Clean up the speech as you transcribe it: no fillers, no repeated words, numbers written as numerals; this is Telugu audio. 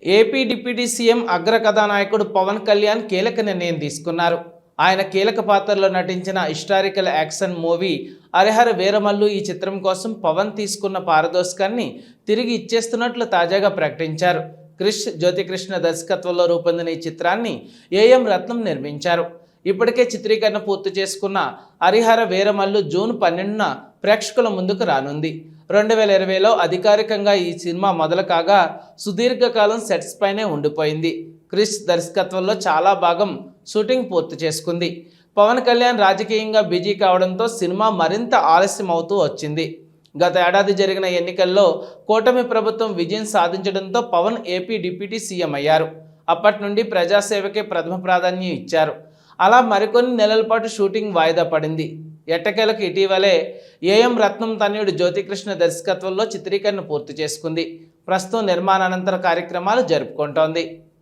ఏపీ డిప్యూటీ సీఎం అగ్ర కథానాయకుడు పవన్ కళ్యాణ్ కీలక నిర్ణయం తీసుకున్నారు. ఆయన కీలక పాత్రలో నటించిన historical action movie Harihara Veeramallu ఈ చిత్రం కోసం పవన్ తీసుకున్న పారితోషికాన్ని తిరిగి ఇచ్చేస్తున్నట్లు తాజాగా ప్రకటించారు. క్రిష్ జ్యోతికృష్ణ దర్శకత్వంలో రూపొందిన ఈ చిత్రాన్ని ఏఎం రత్నం నిర్మించారు. ఇప్పటికే చిత్రీకరణ పూర్తి చేసుకున్న హరిహర వీరమల్లు జూన్ 12న ప్రేక్షకుల ముందుకు రానుంది. 2020లో అధికారికంగా ఈ సినిమా మొదలు కాగా సుదీర్ఘకాలం సెట్స్ పైనే ఉండిపోయింది. క్రిష్ దర్శకత్వంలో చాలా భాగం షూటింగ్ పూర్తి చేసుకుంది. పవన్ కళ్యాణ్ రాజకీయంగా బిజీ కావడంతో సినిమా మరింత ఆలస్యం అవుతూ వచ్చింది. గత ఏడాది జరిగిన ఎన్నికల్లో కూటమి ప్రభుత్వం విజయం సాధించడంతో పవన్ ఏపీ డిప్యూటీ సీఎం అయ్యారు. అప్పటి నుండి ప్రజాసేవకే ప్రథమ ప్రాధాన్యం ఇచ్చారు. అలా మరికొన్ని నెలల పాటు షూటింగ్ వాయిదా పడింది. ఎట్టకేలకు ఇటీవలే ఏఎం రత్నం తనయుడు జ్యోతికృష్ణ దర్శకత్వంలో చిత్రీకరణ పూర్తి చేసుకుంది. ప్రస్తుతం నిర్మాణానంతర కార్యక్రమాలు జరుపుకుంటోంది.